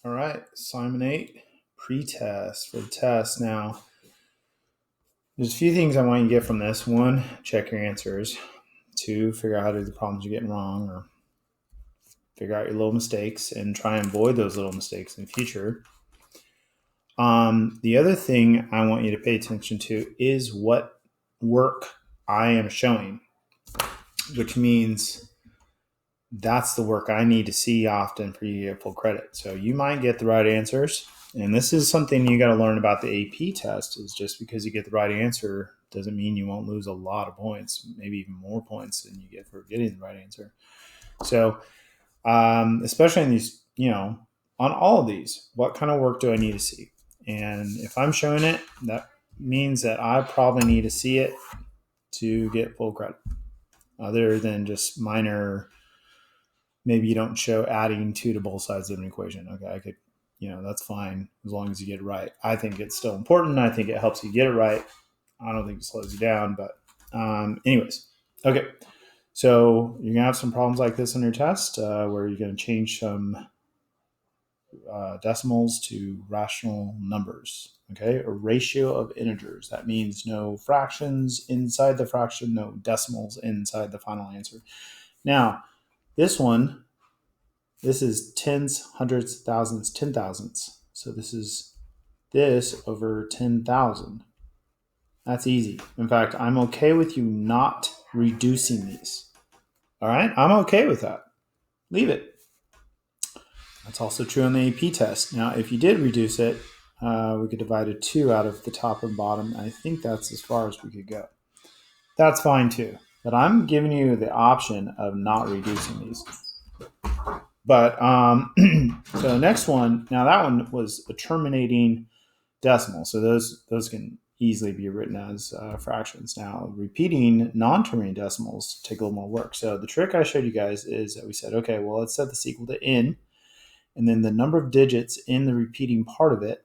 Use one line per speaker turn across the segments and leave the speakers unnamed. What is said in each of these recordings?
All right, assignment 8, pretest for the test. Now, there's a few things I want you to get from this. One, check your answers. Two, figure out how to do the problems you're getting wrong, or figure out your little mistakes and try and avoid those little mistakes in the future. The other thing I want you to pay attention to is what work I am showing, which means that's the work I need to see often for you to get full credit. So you might get the right answers. And this is something you got to learn about the AP test is just because you get the right answer doesn't mean you won't lose a lot of points, maybe even more points than you get for getting the right answer. So especially in these, on all of these, what kind of work do I need to see? And if I'm showing it, that means that I probably need to see it to get full credit, other than just minor. Maybe you don't show adding 2 to both sides of an equation. Okay, I could, that's fine as long as you get it right. I think it's still important. I think it helps you get it right. I don't think it slows you down, but anyways. Okay, so you're going to have some problems like this on your test where you're going to change some decimals to rational numbers. Okay, a ratio of integers. That means no fractions inside the fraction, no decimals inside the final answer. Now, this is tens, hundreds, thousands, 10,000s. So this is this over 10,000. That's easy. In fact, I'm okay with you not reducing these. All right, I'm okay with that. Leave it. That's also true on the AP test. Now, if you did reduce it, we could divide a 2 out of the top and bottom. I think that's as far as we could go. That's fine too. But I'm giving you the option of not reducing these. But so the next one, now that one was a terminating decimal. So those can easily be written as fractions. Now, repeating non-terminating decimals take a little more work. So the trick I showed you guys is that we said, okay, well, let's set this equal to n, and then the number of digits in the repeating part of it,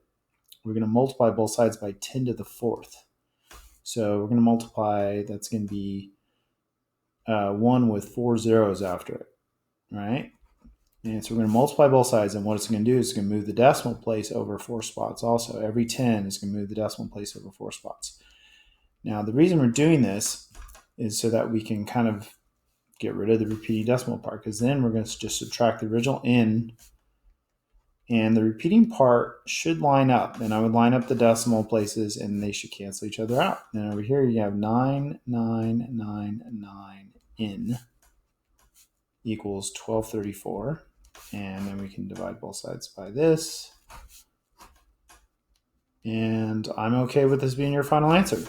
we're going to multiply both sides by 10 to the 4th. So we're going to multiply, that's going to be 1 with 4 zeros after it, right? And so we're going to multiply both sides, and what it's going to do is it's going to move the decimal place over 4 spots also. Every 10 is going to move the decimal place over 4 spots. Now, the reason we're doing this is so that we can kind of get rid of the repeating decimal part, because then we're going to just subtract the original n, and the repeating part should line up. And I would line up the decimal places, and they should cancel each other out. And over here, you have 9999n equals 1234. And then we can divide both sides by this. And I'm okay with this being your final answer.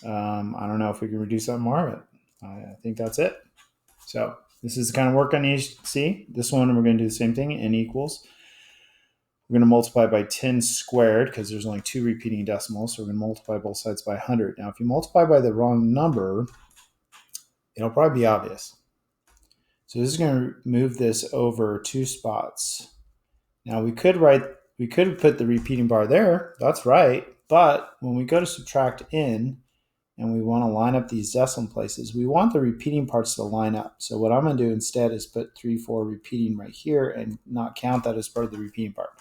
I don't know if we can reduce that more, but I think that's it. So this is the kind of work I need to see. This one, we're going to do the same thing, n equals. We're going to multiply by 10 squared because there's only 2 repeating decimals. So we're going to multiply both sides by 100. Now, if you multiply by the wrong number, it'll probably be obvious. So this is going to move this over 2 spots. Now we could put the repeating bar there. That's right. But when we go to subtract n and we want to line up these decimal places, we want the repeating parts to line up. So what I'm going to do instead is put 3, 4 repeating right here and not count that as part of the repeating part.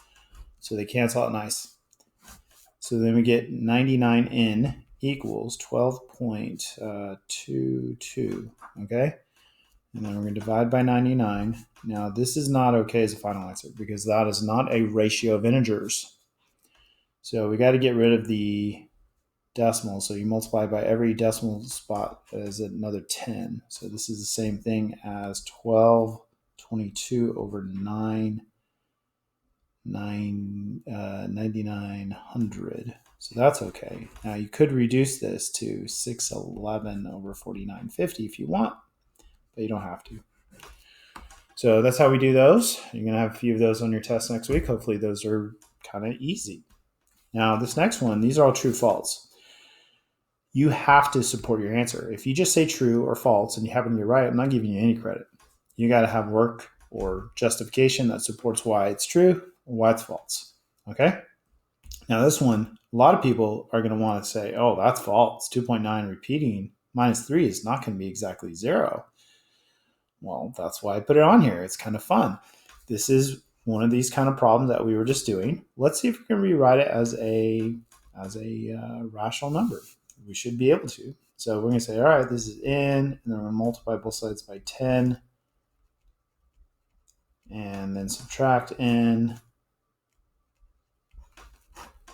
So they cancel out nice. So then we get 99n equals 12.22. Okay? And then we're going to divide by 99. Now, this is not okay as a final answer because that is not a ratio of integers. So we got to get rid of the decimal. So you multiply by every decimal spot as another 10. So this is the same thing as 1222 over 9900. So that's okay. Now you could reduce this to 611 over 4950 if you want, but you don't have to. So that's how we do those. You're going to have a few of those on your test next week. Hopefully those are kind of easy. Now this next one, these are all true false. You have to support your answer. If you just say true or false and you happen to be right, I'm not giving you any credit. You got to have work or justification that supports why it's true or why it's false. Okay? Now this one, a lot of people are going to want to say, oh, that's false. 2.9 repeating minus 3 is not going to be exactly 0. Well, that's why I put it on here. It's kind of fun. This is one of these kind of problems that we were just doing. Let's see if we can rewrite it as a rational number. We should be able to. So we're going to say, all right, this is n, and then we're going to multiply both sides by 10, and then subtract n,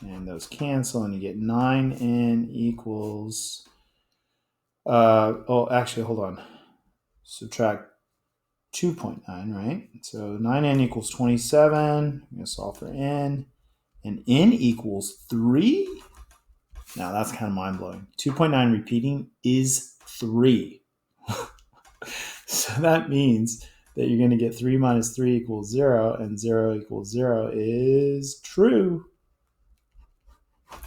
and those cancel, and you get 9n equals, actually, hold on. Subtract 2.9, right? So 9n equals 27. I'm going to solve for n. And n equals 3? Now, that's kind of mind-blowing. 2.9 repeating is 3. So that means that you're going to get 3 minus 3 equals 0, and 0 equals 0 is true.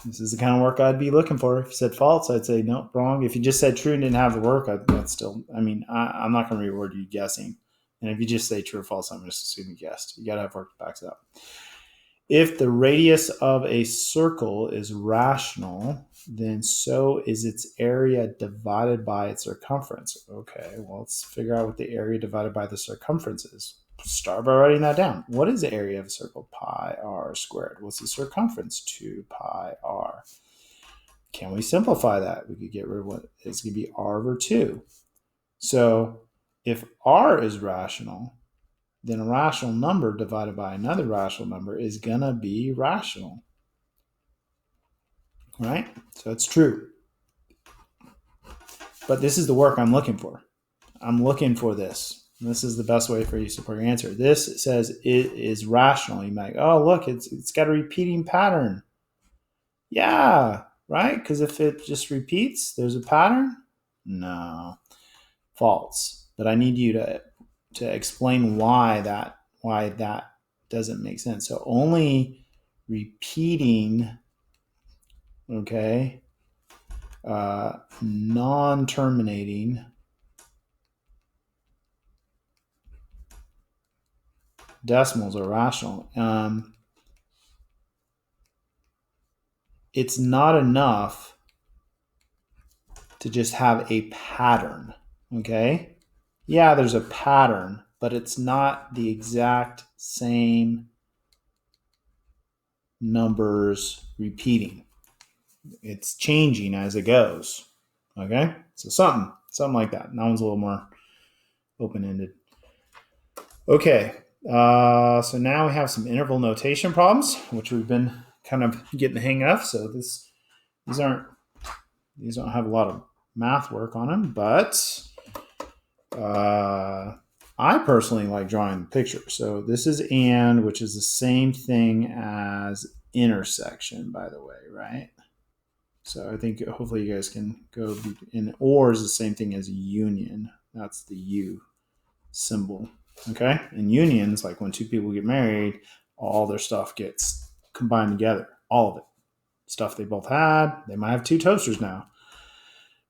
This is the kind of work I'd be looking for. If you said false, I'd say, nope, wrong. If you just said true and didn't have the work, I'm not going to reward you guessing. And if you just say true or false, I'm going to assume you guessed. You got to have work that backs it up. If the radius of a circle is rational, then so is its area divided by its circumference. Okay, well, let's figure out what the area divided by the circumference is. Start by writing that down. What is the area of a circle? Pi r squared. What's the circumference? 2 pi r. Can we simplify that? We could get rid of what is going to be r over 2. So if r is rational, then a rational number divided by another rational number is going to be rational. Right? So it's true. But this is the work I'm looking for. I'm looking for this. This is the best way for you to support your answer. This says it is rational. You might, oh, look, it's got a repeating pattern. Yeah, right? Because if it just repeats, there's a pattern? No. False. But I need you to explain why that doesn't make sense. So only repeating, okay, non-terminating decimals are rational. It's not enough to just have a pattern, okay? Yeah, there's a pattern, but it's not the exact same numbers repeating. It's changing as it goes, okay? So something like that. That one's a little more open-ended. Okay, so now we have some interval notation problems, which we've been kind of getting the hang of. So these don't have a lot of math work on them, but I personally like drawing the picture. So this is and, which is the same thing as intersection, by the way, right? So I think hopefully you guys can go, and or is the same thing as union. That's the U symbol. Okay, and unions, like when two people get married, all their stuff gets combined together, all of it. Stuff they both had. They might have two toasters now,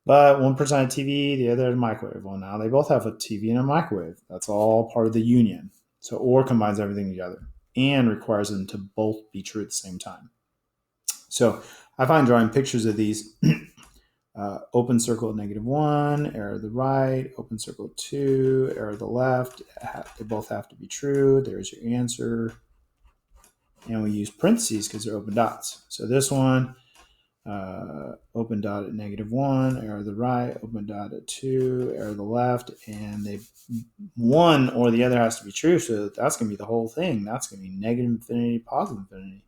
but one person had a TV, the other had a microwave. Well, now they both have a TV and a microwave. That's all part of the union. So or combines everything together and requires them to both be true at the same time. So I find drawing pictures of these open circle at -1, arrow to the right, open circle 2, arrow to the left. They both have to be true. There's your answer. And we use parentheses because they're open dots. So this one, open dot at -1, arrow to the right, open dot at 2, arrow to the left, and one or the other has to be true. So that's going to be the whole thing. That's going to be negative infinity, positive infinity,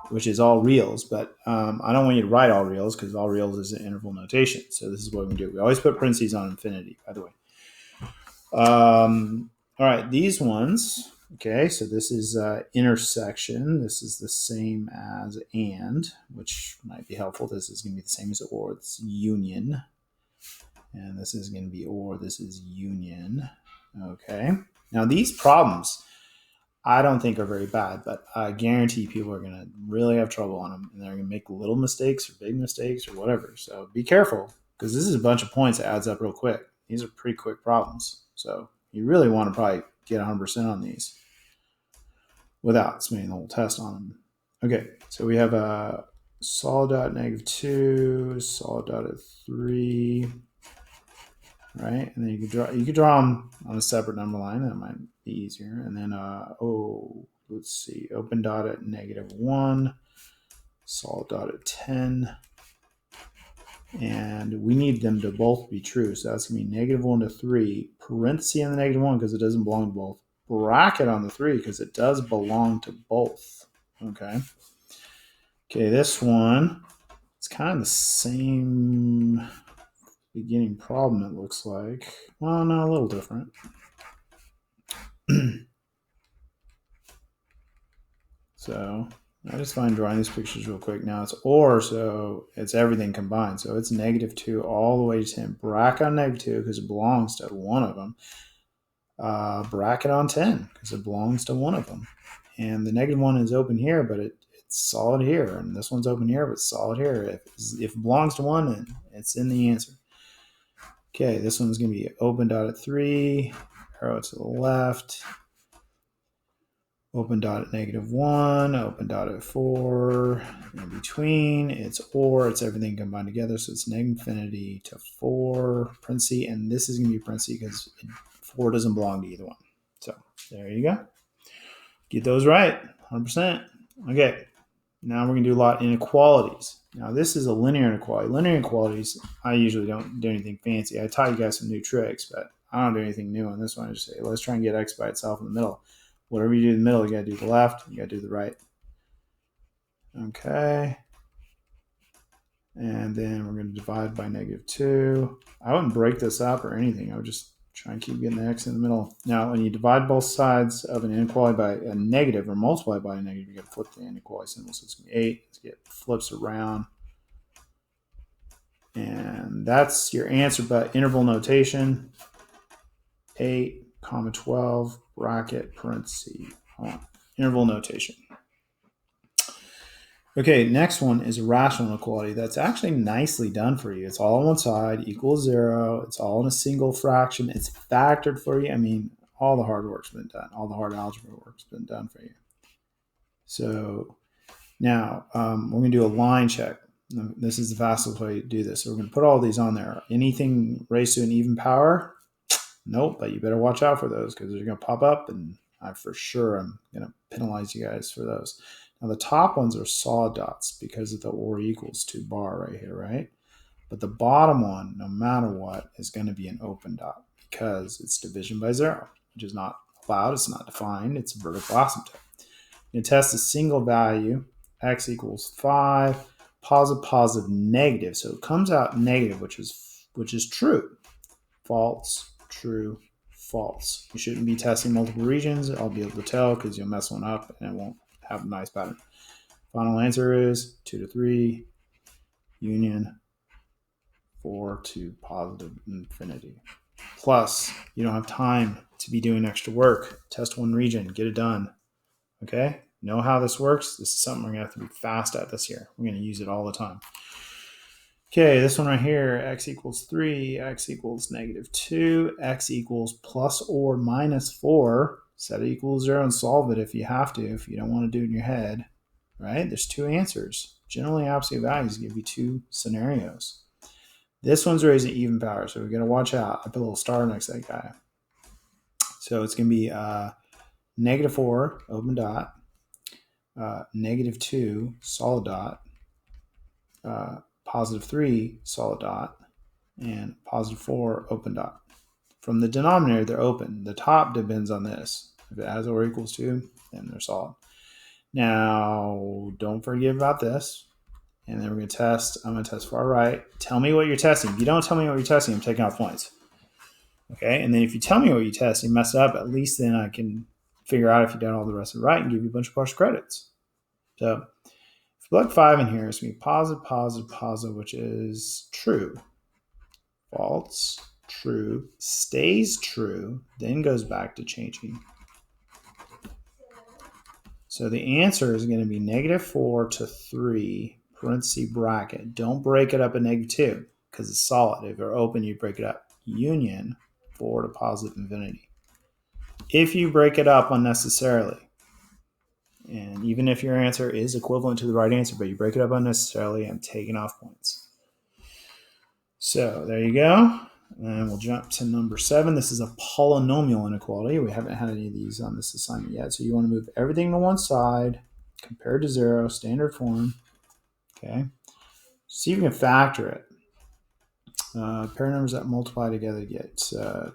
which is all reals, but I don't want you to write all reals because all reals is an interval notation. So this is what we do. We always put parentheses on infinity, by the way. All right, these ones, okay, so this is intersection. This is the same as and, which might be helpful. This is going to be the same as or. It's union. And this is going to be or. This is union. Okay. Now, these problems, I don't think are very bad, but I guarantee people are going to really have trouble on them, and they're going to make little mistakes or big mistakes or whatever. So be careful, because this is a bunch of points that adds up real quick. These are pretty quick problems. So you really want to probably get 100% on these without spending the whole test on them. Okay, so we have a solid dot at -2, solid dot at 3, right? And then you could draw them on a separate number line. That might be easier. And then, let's see, open dot at -1, solid dot at 10. And we need them to both be true. So that's going to be -1 to 3, parenthesis on the -1 because it doesn't belong to both, bracket on the 3 because it does belong to both. Okay. Okay, this one, it's kind of the same beginning problem, it looks like. Well, no, a little different. So I just find drawing these pictures real quick. Now it's or, so it's everything combined. So it's -2 all the way to 10. Bracket on -2 because it belongs to one of them. Bracket on 10 because it belongs to one of them. And the -1 is open here, but it's solid here. And this one's open here, but it's solid here. If it belongs to one, then it's in the answer. Okay, this one's going to be open dot at 3, arrow to the left. Open dot at -1, open dot at 4, in between, it's or, it's everything combined together, so it's -infinity to 4, parenthesis, and this is going to be parenthesis because 4 doesn't belong to either one. So there you go. Get those right, 100%. Okay, now we're going to do a lot of inequalities. Now this is a linear inequality. Linear inequalities, I usually don't do anything fancy. I taught you guys some new tricks, but I don't do anything new on this one. I just say, let's try and get x by itself in the middle. Whatever you do in the middle, you got to do the left, you got to do the right. Okay. And then we're going to divide by -2. I wouldn't break this up or anything. I would just try and keep getting the x in the middle. Now, when you divide both sides of an inequality by a negative or multiply by a negative, you got to flip the inequality symbol. So it's going to be 8. It flips around. And that's your answer by interval notation. 8, 12, bracket, parenthesis, interval notation. Okay, next one is rational inequality. That's actually nicely done for you. It's all on one side, equals 0. It's all in a single fraction. It's factored for you. I mean, all the hard work's been done. All the hard algebra work's been done for you. So now we're going to do a line check. This is the fastest way to do this. So we're going to put all these on there. Anything raised to an even power? Nope, but you better watch out for those because they're going to pop up, and I'm going to penalize you guys for those. Now the top ones are saw dots because of the or equals to bar right here, right? But the bottom one, no matter what, is going to be an open dot because it's division by 0, which is not allowed, it's not defined, it's a vertical asymptote. You test a single value, x equals 5, positive, negative. So it comes out negative, which is true. False, true, false. You shouldn't be testing multiple regions. I'll be able to tell because you'll mess one up and it won't have a nice pattern. Final answer is 2 to 3, union 4 to positive infinity. Plus, you don't have time to be doing extra work. Test one region, get it done. Okay? Know how this works? This is something we're going to have to be fast at this year. We're going to use it all the time. Okay, this one right here, x equals 3, x equals -2, x equals plus or minus 4. Set it equals 0 and solve it if you have to, if you don't want to do it in your head, right? There's two answers. Generally, absolute values give you two scenarios. This one's raised to even power, so we're going to watch out. I put a little star next to that guy. So it's going to be -4, open dot, -2, solid dot, +3, solid dot, and +4, open dot. From the denominator, they're open. The top depends on this. If it has or equals to, then they're solid. Now, don't forget about this. And then we're going to test. I'm going to test far right. Tell me what you're testing. If you don't tell me what you're testing, I'm taking off points. Okay? And then if you tell me what you test, you mess up, at least then I can figure out if you've done all the rest of it right and give you a bunch of partial credits. So if you plug 5 in here, it's going to be positive, which is true. False, true, stays true, then goes back to changing. So the answer is going to be -4 to 3, parenthesis bracket. Don't break it up at -2 because it's solid. If they're open, you break it up. Union 4 to positive infinity. If you break it up unnecessarily, and even if your answer is equivalent to the right answer, but you break it up unnecessarily, I'm taking off points. So there you go. And we'll jump to number 7. This is a polynomial inequality. We haven't had any of these on this assignment yet. So you want to move everything to one side, compared to 0, standard form. Okay. See if you can factor it. Pair numbers that multiply together get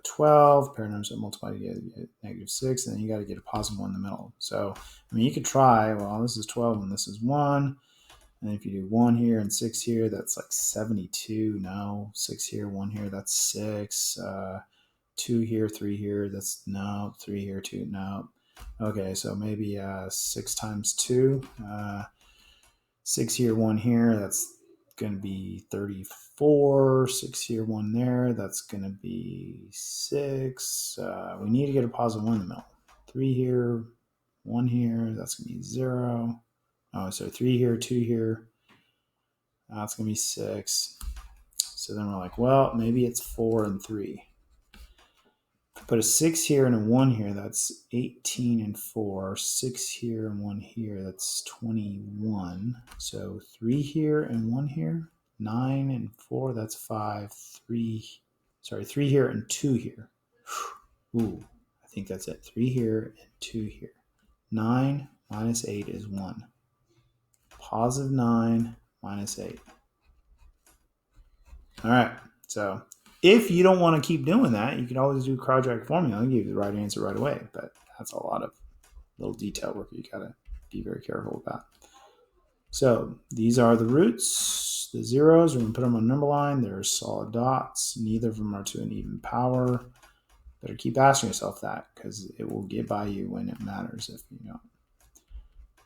12. Pair numbers that multiply together get -6. And then you got to get a positive 1 in the middle. So, I mean, you could try, well, this is 12 and this is 1. And if you do 1 here and 6 here, that's like 72. No. 6 here, 1 here, that's 6. 2 here, 3 here, that's no. 3 here, 2, no. Okay, so maybe 6 times 2. 6 here, 1 here, that's going to be 34. 6 here, 1 there, that's going to be 6. We need to get a positive 1 in the middle. 3 here, 1 here, that's going to be 0. Oh, so 3 here, 2 here. That's going to be 6. So then we're like, well, maybe it's 4 and 3. Put a 6 here and a 1 here, that's 18 and 4. 6 here and 1 here, that's 21. So 3 here and 1 here, 9 and 4, that's 5. 3 here and 2 here. Ooh, I think that's it. 3 here and 2 here. 9 minus 8 is 1. Positive 9 minus 8. All right, so if you don't want to keep doing that, you can always do quadratic formula and give you the right answer right away, but that's a lot of little detail work you got to be very careful about. So these are the roots, the zeros. We're going to put them on a number line. They're solid dots. Neither of them are to an even power. Better keep asking yourself that because it will get by you when it matters if you don't.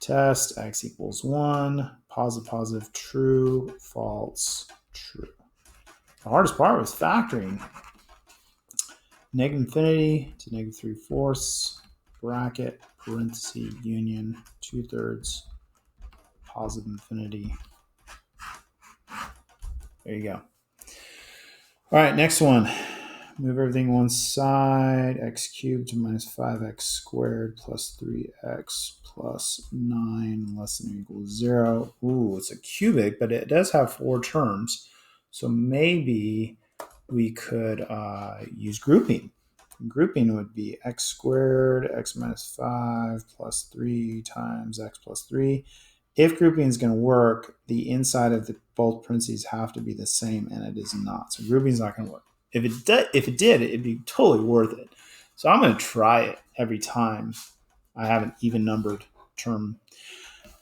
Test, x equals 1, positive, positive, true, false, true. The hardest part was factoring. Negative infinity to -3/4, bracket, parenthesis, union, 2/3, positive infinity. There you go. All right, next one. Move everything one side. X cubed to -5x squared plus 3x plus 9 less than or equals 0. Ooh, it's a cubic, but it does have 4 terms. So maybe we could use grouping. Grouping would be x squared, x minus 5 plus 3 times x plus 3. If grouping is going to work, the inside of both parentheses have to be the same, and it is not. So grouping is not going to work. If it did, it'd be totally worth it. So I'm going to try it every time I have an even numbered term.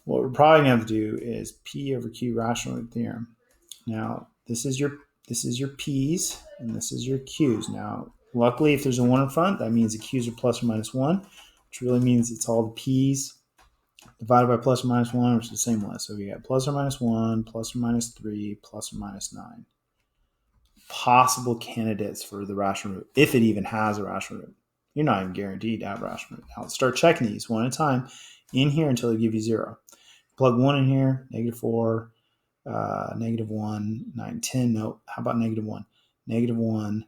What we're probably going to have to do is P over Q rational root theorem. Now, this is your P's and this is your Q's. Now, luckily, if there's a 1 in front, that means the Q's are plus or minus 1, which really means it's all the P's divided by plus or minus 1, which is the same list. So we got plus or minus 1, plus or minus 3, plus or minus 9. Possible candidates for the rational root, if it even has a rational root. You're not even guaranteed to have a rational root. Now, let's start checking these one at a time in here until they give you 0. Plug 1 in here, -4, -1, 9, 10. Nope. How about -1? -1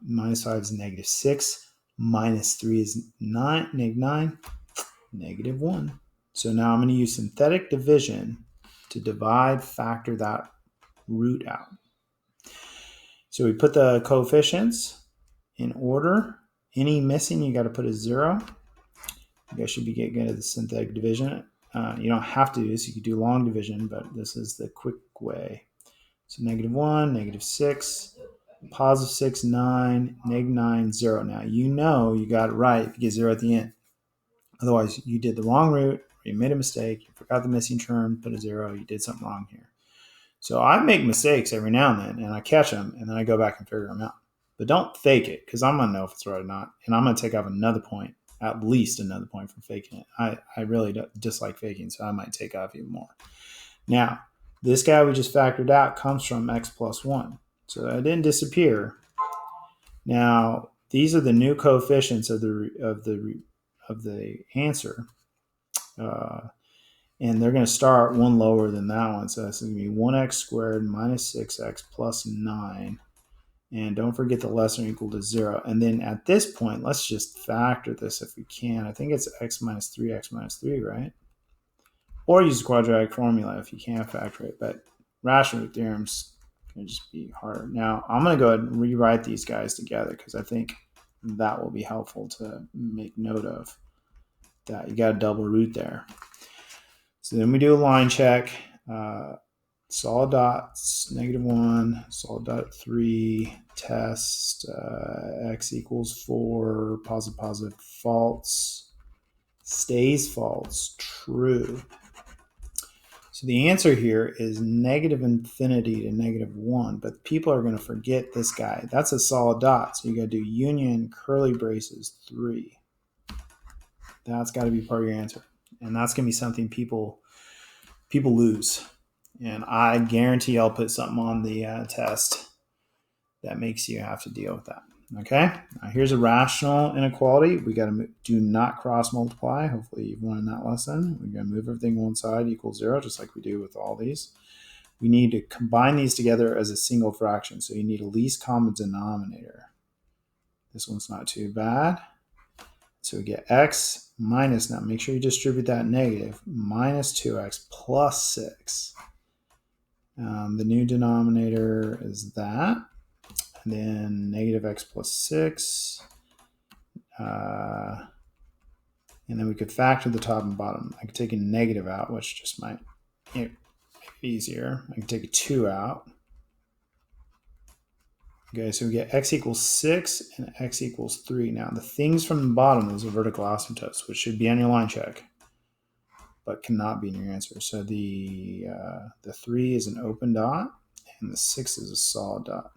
minus 5 is -6. Minus 3 is -9. -1. So now I'm going to use synthetic division to divide, factor that root out. So we put the coefficients in order. Any missing, you got to put a 0. You guys should be getting good at the synthetic division. You don't have to do this. You could do long division, but this is the quick way. So -1, -6, positive 6, 9, -9, 0. Now, you know you got it right if you get 0 at the end. Otherwise, you did the wrong root, or you made a mistake, you forgot the missing term, put a 0, you did something wrong here. So I make mistakes every now and then, and I catch them, and then I go back and figure them out. But don't fake it, because I'm going to know if it's right or not, and I'm going to take off another point, at least another point for faking it. I really dislike faking, so I might take off even more. Now, this guy we just factored out comes from x plus 1. So that didn't disappear. Now, these are the new coefficients of the answer. And they're going to start one lower than that one. So that's going to be 1x squared minus 6x plus 9. And don't forget the less than or equal to 0. And then at this point, let's just factor this if we can. I think it's x minus 3, right? Or use the quadratic formula if you can't factor it. But rational root theorem's going to just be harder. Now, I'm going to go ahead and rewrite these guys together because I think that will be helpful to make note of that. You got a double root there. So then we do a line check. Solid dots, -1, solid dot 3, test, x equals 4, positive, positive, false, stays false, true. So the answer here is -infinity to -1, but people are going to forget this guy. That's a solid dot, so you got to do union curly braces 3. That's got to be part of your answer, and that's going to be something people lose. And I guarantee I'll put something on the test that makes you have to deal with that. Okay, now here's a rational inequality. We got to do not cross multiply. Hopefully you've learned that lesson. We're going to move everything one side equals 0, just like we do with all these. We need to combine these together as a single fraction. So you need a least common denominator. This one's not too bad. So we get x minus, now make sure you distribute that negative, minus 2x plus 6. The new denominator is that. And then negative x plus 6. And then we could factor the top and bottom. I could take a negative out, which just might make it easier. I can take a 2 out. Okay, so we get x equals 6 and x equals 3. Now, the things from the bottom, those are vertical asymptotes, which should be on your line check, but cannot be in your answer. So the 3 is an open dot, and the 6 is a solid dot.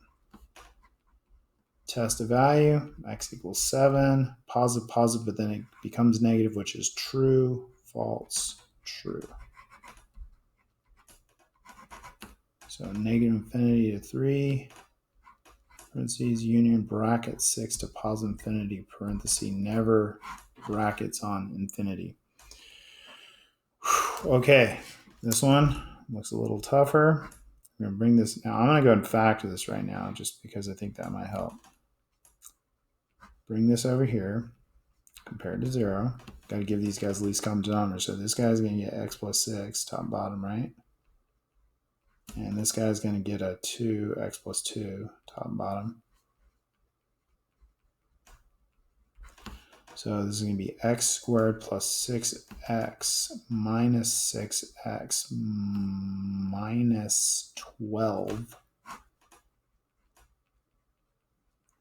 Test a value, x equals 7, positive, positive, but then it becomes negative, which is true, false, true. So -infinity to 3, parentheses, union, bracket 6 to positive infinity, parenthesis, never brackets on infinity. Okay, this one looks a little tougher. We're going to bring this, now I'm going to go and factor this right now just because I think that might help. Bring this over here, compared to 0. Got to give these guys least common denominator. So this guy's going to get x plus 6, top, bottom, right? And this guy's going to get a 2x plus 2, top and bottom. So this is going to be x squared plus 6x minus 6x minus 12.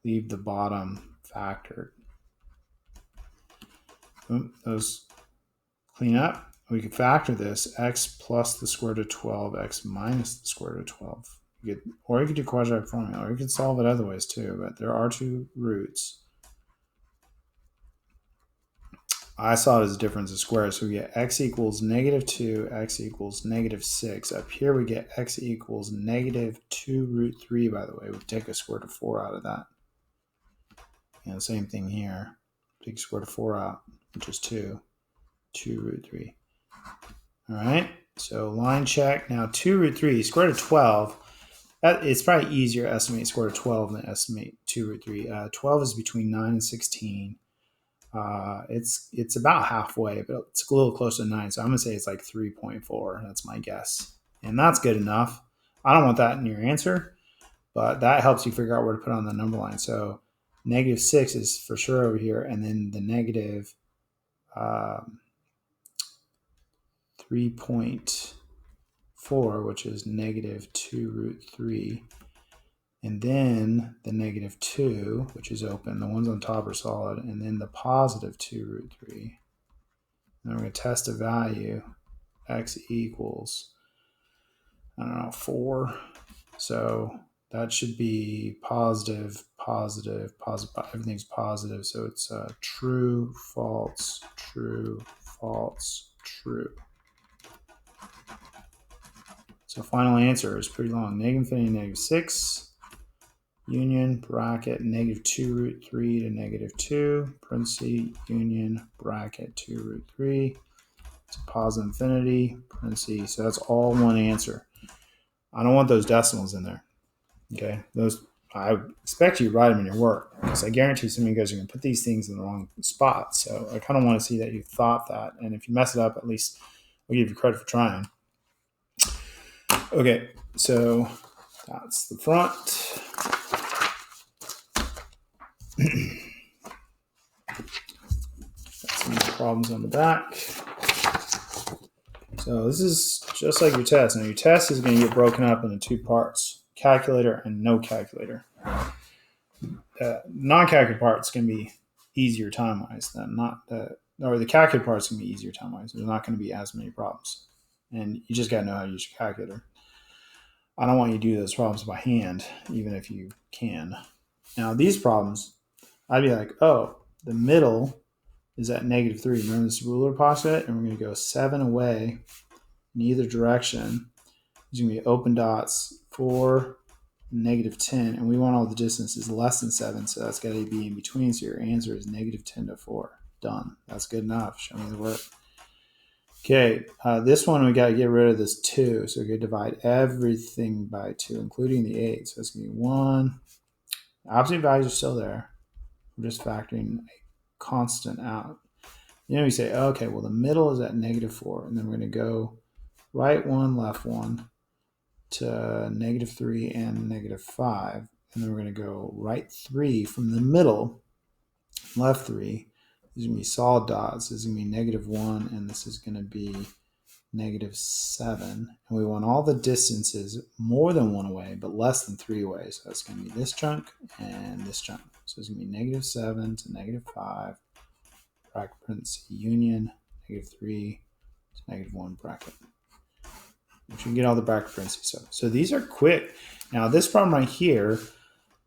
Leave the bottom factored. Those clean up. We could factor this, x plus the square root of 12, x minus the square root of 12. Or you could do quadratic formula, or you could solve it other ways too, but there are 2 roots. I saw it as a difference of squares, so we get x equals -2, x equals -6. Up here we get x equals -2 root 3, by the way. We take a square root of 4 out of that. And same thing here. Take square root of 4 out, which is 2 root 3. All right, so line check. Now 2 root 3, square root of 12. It's probably easier to estimate square root of 12 than estimate 2 root 3. 12 is between 9 and 16. It's about halfway, but it's a little closer to 9. So I'm going to say it's like 3.4. That's my guess. And that's good enough. I don't want that in your answer, but that helps you figure out where to put on the number line. So -6 is for sure over here. And then the negative 3.4, which is -2 root 3. And then the -2, which is open. The ones on top are solid. And then the +2 root 3. And we're going to test a value. X equals, 4. So that should be positive, positive, positive. Everything's positive. So it's true, false, true, false, true. So final answer is pretty long. -infinity, -6. Union, bracket, -2 root 3 to -2, parenthesis, union, bracket, 2 root 3 to positive infinity, parenthesis. So that's all one answer. I don't want those decimals in there. Okay, those, I expect you to write them in your work because I guarantee some of you guys are going to put these things in the wrong spot. So I kind of want to see that you thought that. And if you mess it up, at least I'll give you credit for trying. Okay, so That's the front. Got some more problems on the back. So this is just like your test. Now your test is going to get broken up into two parts, calculator and no calculator. Non-calculator part's going to be easier time-wise than or the calculator part's going to be easier time-wise. There's not going to be as many problems. And you just got to know how to use your calculator. I don't want you to do those problems by hand, even if you can. Now these problems, I'd be like, oh, the middle is at -3. Remember this ruler postulate? And we're going to go 7 away in either direction. There's going to be open dots, 4, -10. And we want all the distances less than 7, so that's got to be in between. So your answer is -10 to 4. Done. That's good enough. Show me the work. Okay, this one we got to get rid of this 2. So we're going to divide everything by 2, including the 8. So it's going to be 1. The absolute values are still there. We're just factoring a constant out. Then we say, okay, well, the middle is at -4. And then we're going to go right 1, left 1 to -3 and -5. And then we're going to go right 3 from the middle, left 3. These are going to be solid dots. This is going to be -1, and this is going to be -7. And we want all the distances more than 1 away, but less than 3 away. So that's going to be this chunk and this chunk. So it's going to be -7 to -5, bracket parenthesis union, -3 to -1 bracket. You can get all the bracket parentheses up. So these are quick. Now this problem right here,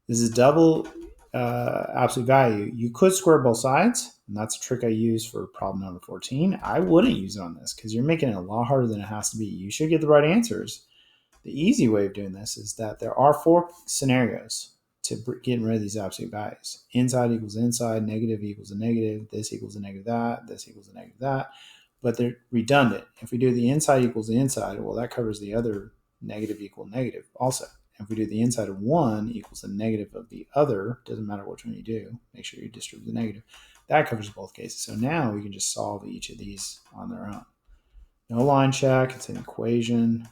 this is double absolute value. You could square both sides, and that's a trick I use for problem number 14. I wouldn't use it on this because you're making it a lot harder than it has to be. You should get the right answers. The easy way of doing this is that there are 4 scenarios to getting rid of these absolute values. Inside equals inside, negative equals a negative, this equals a negative that, this equals a negative that. But they're redundant. If we do the inside equals the inside, well, that covers the other negative equal negative also. If we do the inside of 1 equals the negative of the other, doesn't matter which one you do, make sure you distribute the negative. That covers both cases. So now we can just solve each of these on their own. No line check, it's an equation.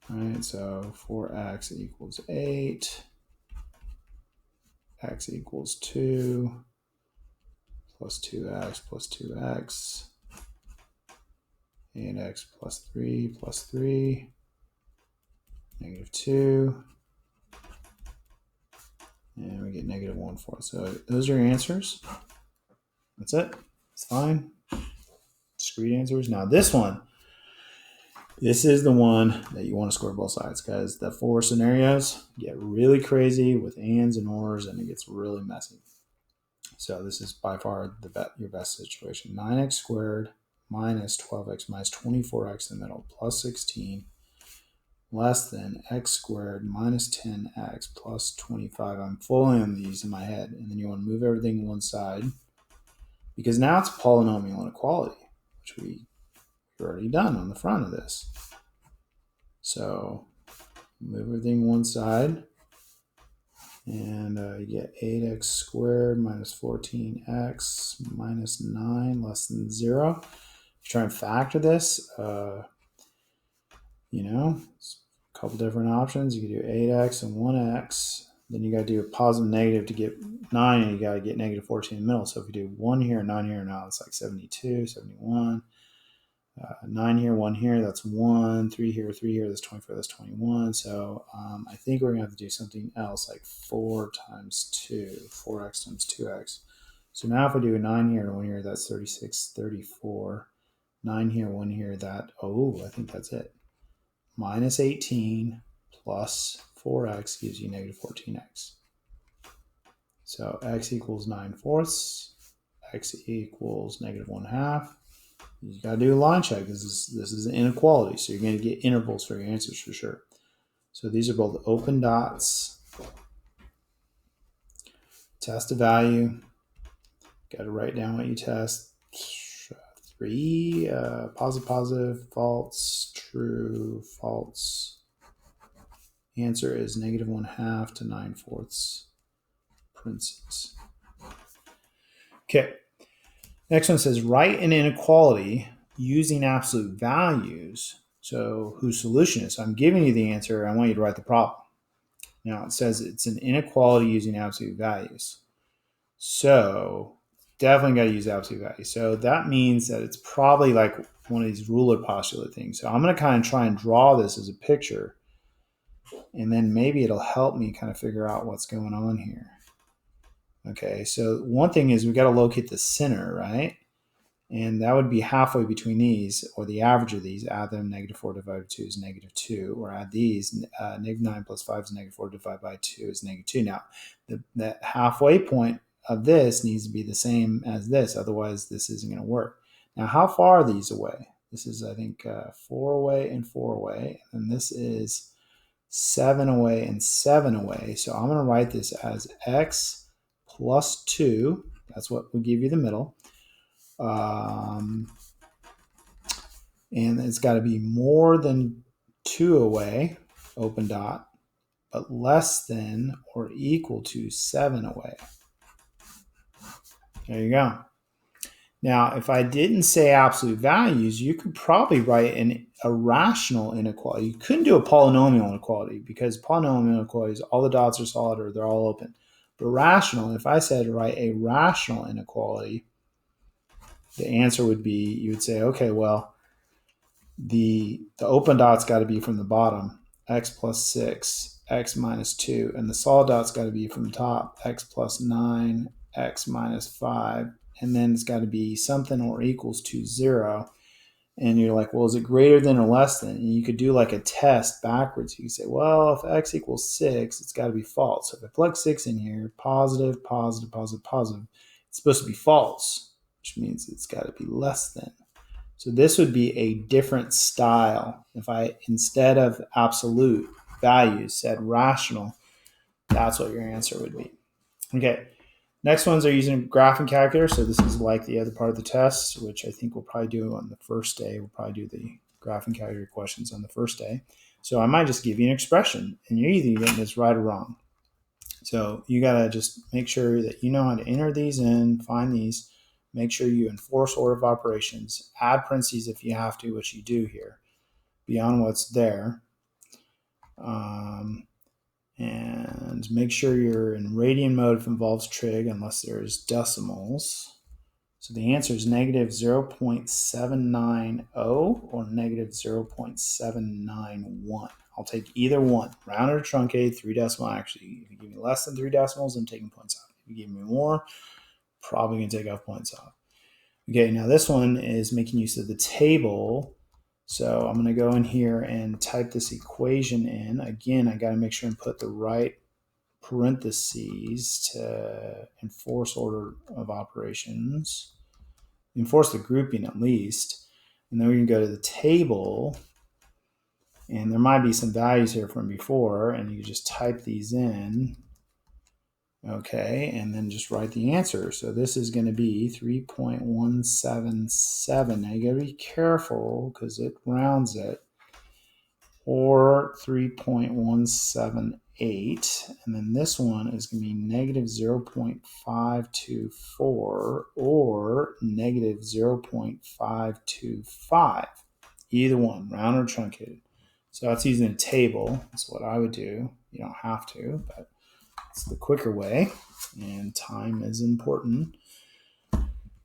All right, so 4x equals 8, x equals 2, plus 2x plus 2x, 8x plus 3 plus 3, -2, and we get -1/4. So those are your answers. That's it. It's fine. Discrete answers. Now this one, this is the one that you want to square both sides because the 4 scenarios get really crazy with ands and ors, and it gets really messy. So this is by far your best situation. 9x squared minus 12x minus 24x in the middle plus 16 less than x squared minus 10x plus 25. I'm fully on these in my head. And then you want to move everything one side because now it's a polynomial inequality, which we've already done on the front of this. So move everything one side. And you get 8x squared minus 14x minus 9 less than 0. If you try and factor this, you know, a couple different options. You can do 8x and 1x. Then you got to do a positive negative to get 9, and you got to get -14 in the middle. So if you do 1 here, 9 here, now it's like 72, 71. 9 here, 1 here, that's 1. 3 here, that's 24, that's 21. So I think we're going to have to do something else like 4 times 2, 4x times 2x. So now if I do 9 here and 1 here, that's 36, 34. 9 here, 1 here, I think that's it. Minus 18 plus 4x gives you -14x. So x equals 9/4, x equals -1/2. You got to do a line check. This is an inequality, so you're going to get intervals for your answers for sure. So these are both open dots. Test a value. Got to write down what you test. 3, positive, false, true, false. Answer is -1/2 to 9/4 parentheses. Okay. Next one says, write an inequality using absolute values So whose solution is? So I'm giving you the answer. I want you to write the problem. Now it says it's an inequality using absolute values. So definitely got to use absolute values. So that means that it's probably like one of these ruler postulate things. So I'm going to kind of try and draw this as a picture, and then maybe it'll help me kind of figure out what's going on here. Okay, so one thing is we got to locate the center, right? And that would be halfway between these, or the average of these. Add them, negative 4 divided by 2 is negative 2. Or add these, negative 9 plus 5 is negative 4 divided by 2 is negative 2. Now, the halfway point of this needs to be the same as this. Otherwise, this isn't going to work. Now, how far are these away? This is, I think, 4 away and 4 away. And this is 7 away and 7 away. So I'm going to write this as x plus 2. That's what will give you the middle. And it's got to be more than 2 away, open dot, but less than or equal to 7 away. There you go. Now, if I didn't say absolute values, you could probably write a rational inequality. You couldn't do a polynomial inequality because polynomial inequalities, all the dots are solid or they're all open. But rational, if I said write a rational inequality, the answer would be, you would say, okay, well, the open dot's got to be from the bottom, x plus 6, x minus 2, and the solid dot's got to be from the top, x plus 9, x minus 5, and then it's got to be something or equals to 0. And you're like, well, is it greater than or less than? And you could do like a test backwards. You could say, well, if x equals 6, it's got to be false. So if I plug 6 in here, positive, positive, positive, positive, it's supposed to be false, which means it's got to be less than. So this would be a different style. If I, instead of absolute values, said rational, that's what your answer would be. Okay, next ones are using a graphing calculator. So this is like the other part of the test, which I think we'll probably do on the first day. We'll probably do the graphing calculator questions on the first day. So I might just give you an expression, and you're either getting this right or wrong. So you got to just make sure that you know how to enter these in, find these. Make sure you enforce order of operations. Add parentheses if you have to, which you do here, beyond what's there. And make sure you're in radian mode if it involves trig, unless there's decimals. So the answer is negative 0.790 or negative 0.791. I'll take either one. Rounded or truncated, 3 decimal. Actually, if you give me less than 3 decimals, I'm taking points off. If you give me more, probably going to take off points off. Okay, now this one is making use of the table. So I'm going to go in here and type this equation in. Again, I got to make sure and put the right parentheses to enforce order of operations. Enforce the grouping at least. And then we can go to the table. And there might be some values here from before. And you just type these in. Okay, and then just write the answer. So this is going to be 3.177. Now you got to be careful because it rounds it. Or 3.178. And then this one is going to be negative 0.524 or negative 0.525. Either one, round or truncated. So that's using a table. That's what I would do. You don't have to, but it's the quicker way, and time is important.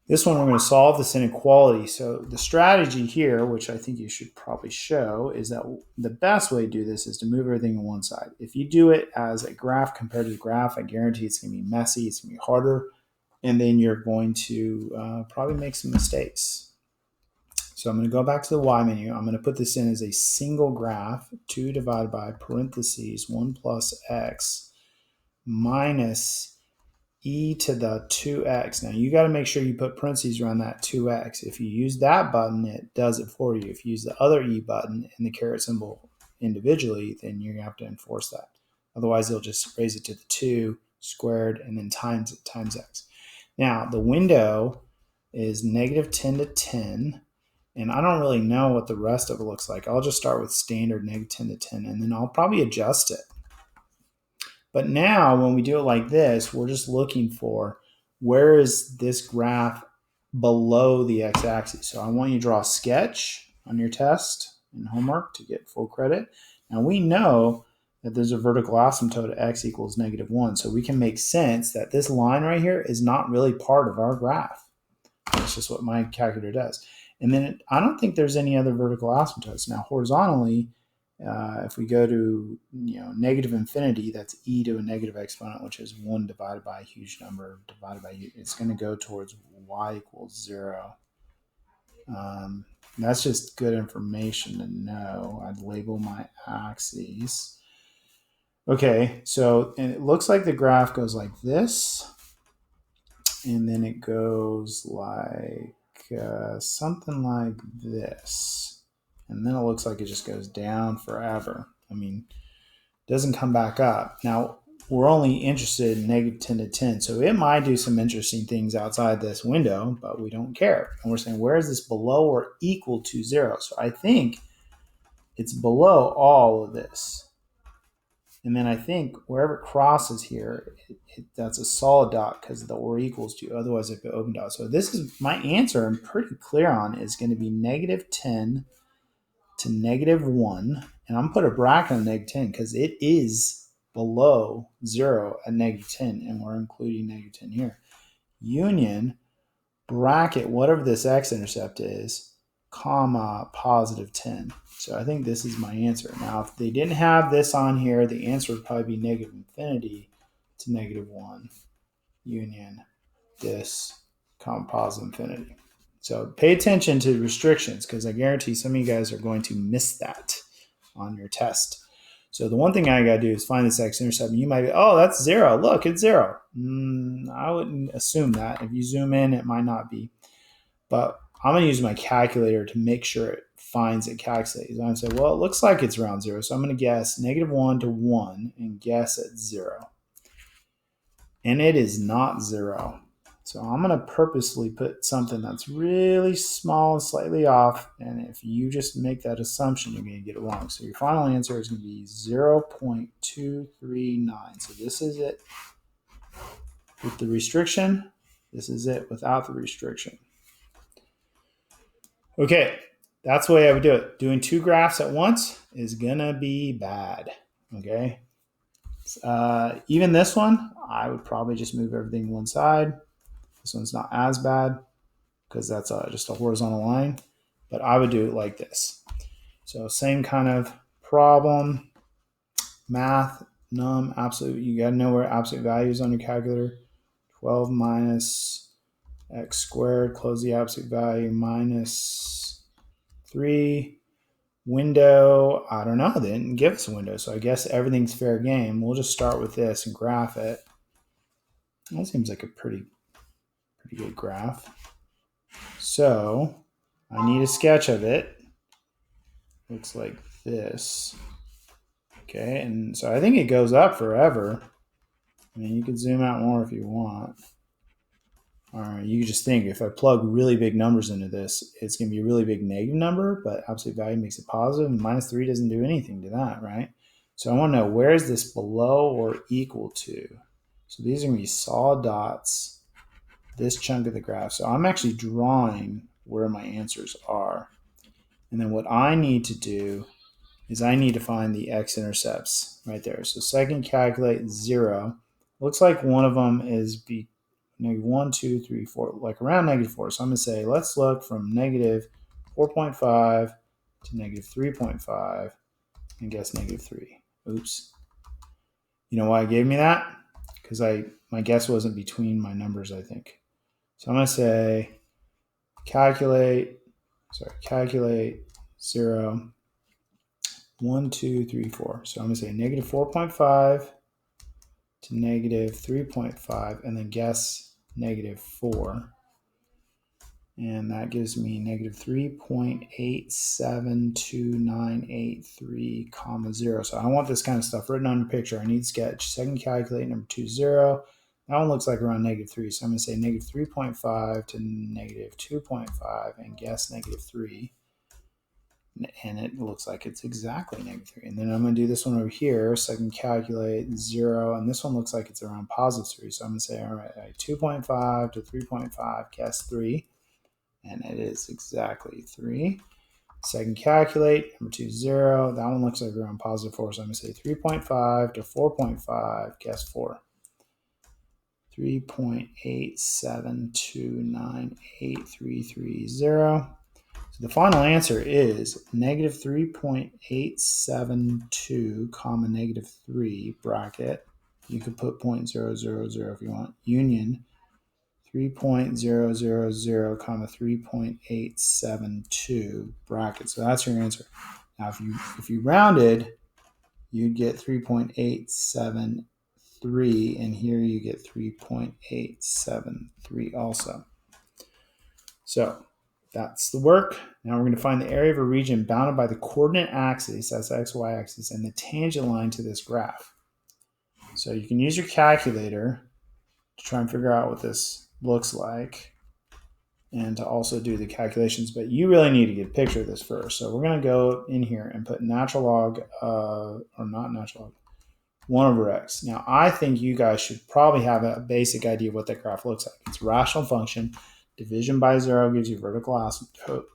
This one, we're going to solve this inequality. So the strategy here, which I think you should probably show, is that the best way to do this is to move everything on one side. If you do it as a graph compared to the graph, I guarantee it's going to be messy, it's going to be harder, and then you're going to probably make some mistakes. So I'm going to go back to the Y menu. I'm going to put this in as a single graph, 2 divided by parentheses 1 plus x minus e to the 2x. Now you got to make sure you put parentheses around that 2x. If you use that button, it does it for you. If you use the other e button and the caret symbol individually, then you're going to have to enforce that. Otherwise, it'll just raise it to the 2 squared and then times it times x. Now the window is negative 10 to 10. And I don't really know what the rest of it looks like. I'll just start with standard negative 10 to 10, and then I'll probably adjust it. But now when we do it like this, we're just looking for where is this graph below the x-axis. So I want you to draw a sketch on your test. in homework to get full credit. Now we know that there's a vertical asymptote at x equals -1. So we can make sense that this line right here is not really part of our graph. That's just what my calculator does. And then I don't think there's any other vertical asymptotes. Now horizontally, if we go to negative infinity, that's e to a negative exponent, which is 1 divided by a huge number divided by u. It's going to go towards y equals 0. That's just good information to know. I'd label my axes. Okay, so and it looks like the graph goes like this, and then it goes like something like this, and then it looks like it just goes down forever. I mean, it doesn't come back up. Now, we're only interested in -10 to 10, so it might do some interesting things outside this window, but we don't care. And we're saying, where is this below or equal to 0? So I think it's below all of this. And then I think wherever it crosses here, that's a solid dot because of the or equals to. Otherwise, it'd be open dot. So this is my answer. I'm pretty clear on is going to be -10 to -1. And I'm going to put a bracket on -10 because it is below 0 at -10. And we're including -10 here. Union, bracket, whatever this x-intercept is, comma, +10. So I think this is my answer. Now, if they didn't have this on here, the answer would probably be negative infinity to -1 union this, comma, +infinity. So pay attention to the restrictions because I guarantee some of you guys are going to miss that on your test. So the one thing I got to do is find this x-intercept. And you might be, oh, that's 0. Look, it's 0. I wouldn't assume that. If you zoom in, it might not be. But I'm going to use my calculator to make sure it finds it, calculates. I'm going to say, well, it looks like it's around 0. So I'm going to guess -1 to 1 and guess at 0. And it is not 0. So I'm going to purposely put something that's really small and slightly off. And if you just make that assumption, you're going to get it wrong. So your final answer is going to be 0.239. So this is it with the restriction. This is it without the restriction. Okay, that's the way I would do it. Doing two graphs at once is going to be bad. Okay. Even this one, I would probably just move everything one side. This one's not as bad because that's just a horizontal line, but I would do it like this. So same kind of problem, math, num, absolute. You got to know where absolute value is on your calculator. 12 minus x squared, close the absolute value, minus 3. Window, I don't know. They didn't give us a window, so I guess everything's fair game. We'll just start with this and graph it. That seems like a pretty good graph. So I need a sketch of it. Looks like this. Okay, and so I think it goes up forever. I mean, you can zoom out more if you want. All right, you can just think if I plug really big numbers into this, it's going to be a really big negative number, but absolute value makes it positive, and -3 doesn't do anything to that, right? So I want to know, where is this below or equal to? So these are going to be solid dots, this chunk of the graph. So I'm actually drawing where my answers are. And then what I need to do is I need to find the x-intercepts right there. So second, calculate 0. Looks like one of them is -1, 2, 3, 4, like around -4. So I'm going to say, let's look from -4.5 to -3.5 and guess -3. Oops. You know why it gave me that? Because my guess wasn't between my numbers, I think. So I'm going to say calculate 0, 1, 2, 3, 4. So I'm going to say -4.5 to -3.5 and then guess -4. And that gives me -3.872983, comma 0. So I want this kind of stuff written on the picture. I need sketch. Second, calculate number 2, 0. That one looks like around -3. So I'm going to say -3.5 to -2.5 and guess -3. And it looks like it's exactly -3. And then I'm going to do this one over here. Second, calculate 0. And this one looks like it's around +3. So I'm going to say, all right, 2.5 to 3.5, guess 3. And it is exactly 3. Second calculate, number 2 is 0. That one looks like we're on positive 4, so I'm going to say 3.5 to 4.5, guess 4. 3.872983330. So the final answer is negative 3.872, comma negative 3 bracket. You could put 0.000 if you want. Union 3.000, comma 3.872 bracket. So that's your answer. Now, if you rounded, you'd get 3.873, and here you get 3.873 also. So that's the work. Now we're going to find the area of a region bounded by the coordinate axis, that's the x-y axis, and the tangent line to this graph. So you can use your calculator to try and figure out what this looks like and to also do the calculations, but you really need to get a picture of this first. So we're going to go in here and put natural log, or not natural log, 1 over x. Now, I think you guys should probably have a basic idea of what that graph looks like. It's a rational function. Division by 0 gives you vertical asymptote.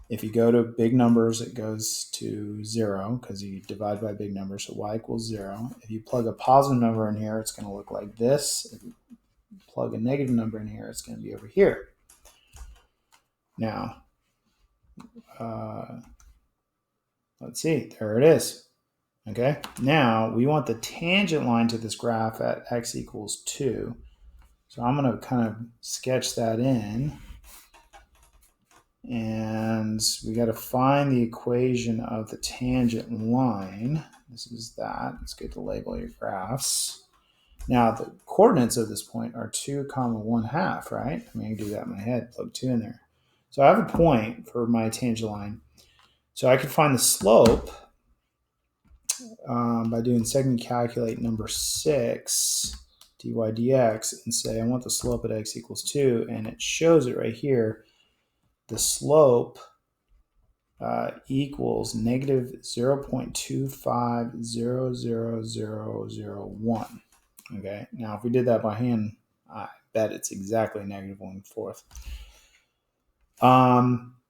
If you go to big numbers, it goes to 0 because you divide by big numbers, so y equals 0. If you plug a positive number in here, it's going to look like this. If you plug a negative number in here, it's going to be over here. Now, let's see. There it is. Okay. Now, we want the tangent line to this graph at x equals 2. So I'm going to kind of sketch that in. And we got to find the equation of the tangent line. This is that. It's good to label your graphs. Now, the coordinates of this point are 2, 1/2, right? I mean, I can do that in my head, plug 2 in there. So I have a point for my tangent line. So I can find the slope by doing second calculate number 6, dy dx, and say I want the slope at x equals 2, and it shows it right here. The slope equals negative 0.250001. Okay, now if we did that by hand, I bet it's exactly negative 1/4.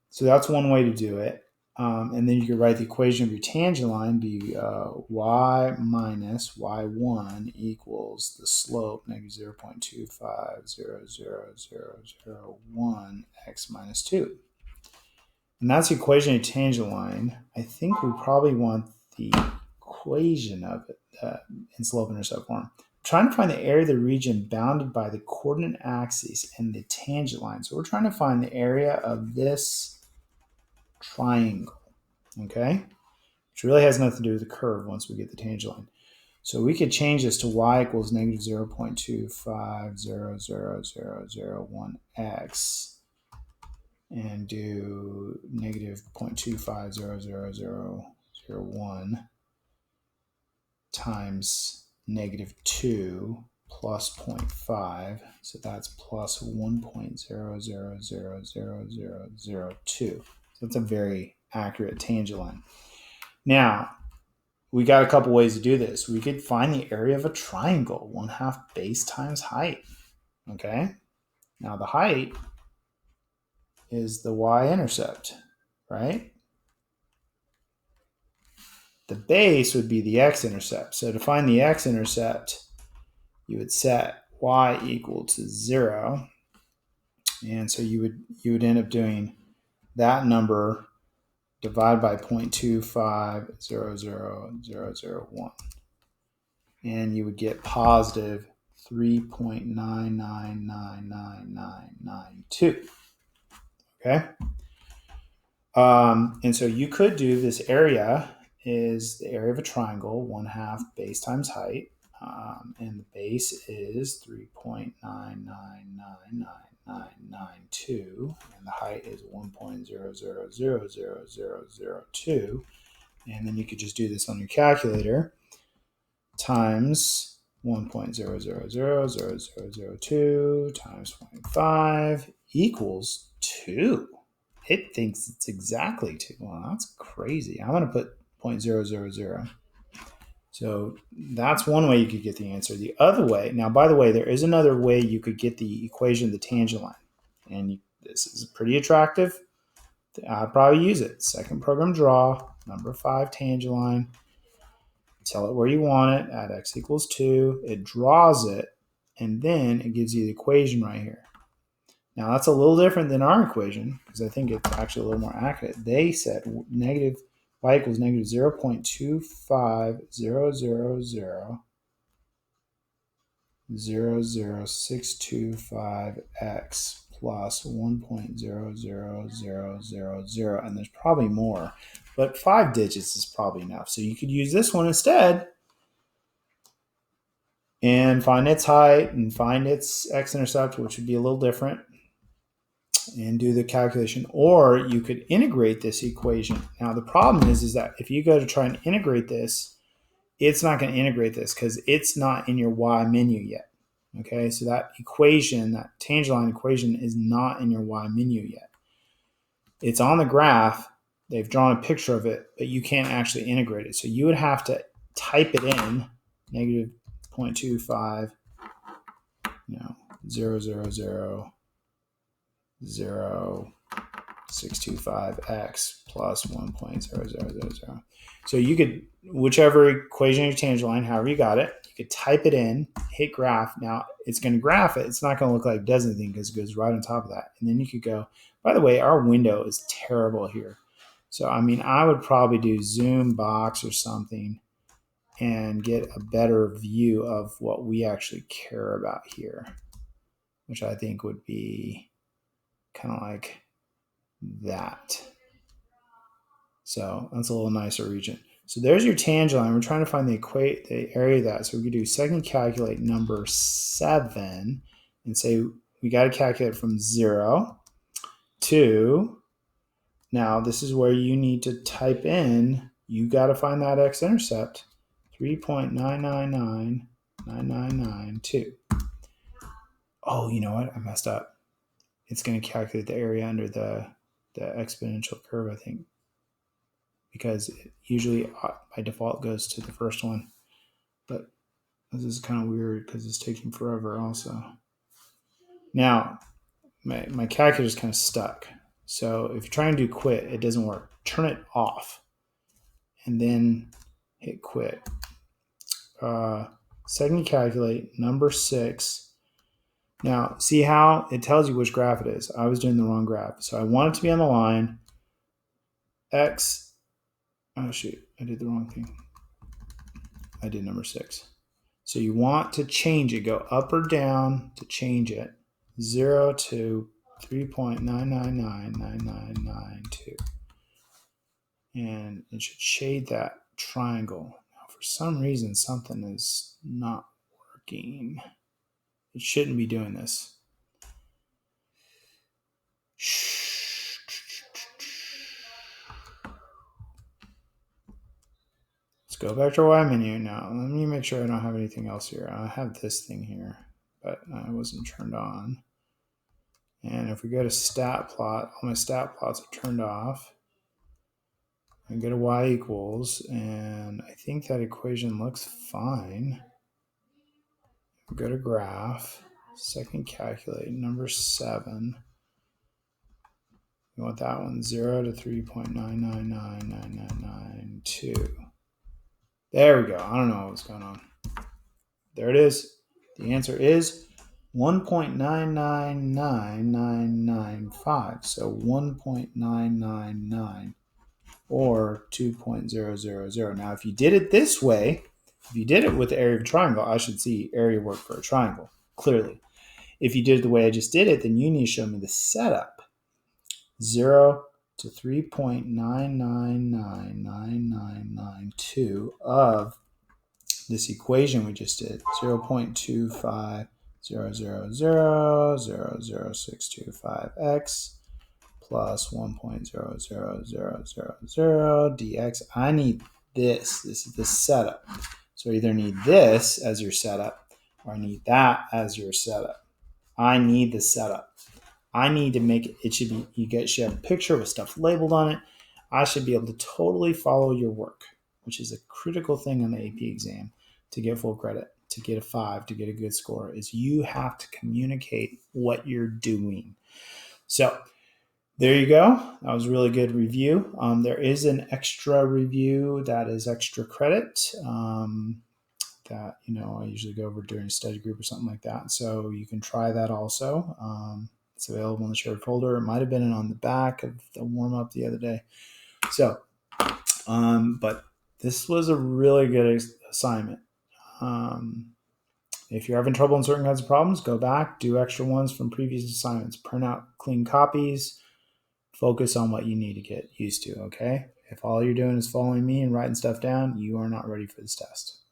So that's one way to do it. And then you could write the equation of your tangent line be y minus y1 equals the slope negative 0.250001 x minus 2. And that's the equation of tangent line. I think we probably want the equation of it in slope-intercept form. I'm trying to find the area of the region bounded by the coordinate axis and the tangent line. So we're trying to find the area of this triangle, okay? Which really has nothing to do with the curve once we get the tangent line. So we could change this to y equals negative 0.250001x and do negative 0.250001 times negative 2 plus 0.5. So that's plus 1.000002. So that's a very accurate tangent line. Now, we got a couple ways to do this. We could find the area of a triangle, 1/2 base times height. Okay? Now, the height is the y-intercept, right? The base would be the x-intercept. So to find the x-intercept, you would set y equal to 0. And so you would end up doing that number divided by 0.2500001. And you would get positive 3.9999992. Okay? And so you could do this area is the area of a triangle, 1/2 base times height. And the base is 3.9999992, and the height is 1.000002. And then you could just do this on your calculator times 1.000002 times 0.5 equals 2. It thinks it's exactly 2. Well, that's crazy. I'm going to put 0.000. So that's one way you could get the answer. The other way, now, by the way, there is another way you could get the equation of the tangent line. And this is pretty attractive. I'd probably use it. Second program draw, number 5 tangent line. Tell it where you want it at x equals 2. It draws it, and then it gives you the equation right here. Now, that's a little different than our equation because I think it's actually a little more accurate. They said negative y equals negative 0.250000625x plus 1.00000, and there's probably more, but 5 digits is probably enough. So you could use this one instead and find its height and find its x-intercept, which would be a little different, and do the calculation. Or you could integrate this equation. Now the problem is that if you go to try and integrate this, it's not going to integrate this because it's not in your y menu yet. Okay, so that equation, that tangent line equation, is not in your y menu yet. It's on the graph. They've drawn a picture of it, but you can't actually integrate it. So you would have to type it in, negative 0.25, 0.625x plus 1.0000. So you could, whichever equation of your tangent line, however you got it, you could type it in, hit graph. Now it's going to graph it. It's not going to look like it does anything because it goes right on top of that. And then you could go, by the way, our window is terrible here. So, I mean, I would probably do zoom box or something and get a better view of what we actually care about here, which I think would be kind of like that. So that's a little nicer region. So there's your tangent line. We're trying to find the area of that. So we could do second calculate number 7 and say we got to calculate from 0 to, now this is where you need to type in, you got to find that x-intercept, 3.99999992. Oh, you know what? I messed up. It's going to calculate the area under the exponential curve, I think, because it usually by default goes to the first one. But this is kind of weird because it's taking forever also. Now, my calculator is kind of stuck. So if you're trying to do quit, it doesn't work. Turn it off and then hit quit. Second calculate, number 6. Now, see how it tells you which graph it is. I was doing the wrong graph. So I want it to be on the line x. Oh, shoot. I did the wrong thing. I did number 6. So you want to change it. Go up or down to change it. 0 to 3.9999992. And it should shade that triangle. Now, for some reason, something is not working. It shouldn't be doing this. Let's go back to our Y menu now. Let me make sure I don't have anything else here. I have this thing here, but I wasn't turned on. And if we go to stat plot, all my stat plots are turned off. And go to y equals, and I think that equation looks fine. Go to graph, second calculate, number 7. We want that one, 0 to 3.9999992. There we go. I don't know what's going on. There it is. The answer is 1.999995. So 1.999 or 2.000. Now, if you did it this way, if you did it with the area of a triangle, I should see area work for a triangle, clearly. If you did it the way I just did it, then you need to show me the setup. 0 to 3.9999992 of this equation we just did, 0.25000000625x plus 1.00000 dx. I need this. This is the setup. So I either need this as your setup or I need that as your setup. I need the setup. I need to make it, should be, should have a picture with stuff labeled on it. I should be able to totally follow your work, which is a critical thing on the AP exam to get full credit, to get a 5, to get a good score, is you have to communicate what you're doing. So There you go. That was a really good review. There is an extra review that is extra credit that, I usually go over during a study group or something like that. So you can try that also. It's available in the shared folder. It might have been on the back of the warm-up the other day. So, but this was a really good assignment. If you're having trouble in certain kinds of problems, go back, do extra ones from previous assignments, print out clean copies, focus on what you need to get used to, okay? If all you're doing is following me and writing stuff down, you are not ready for this test.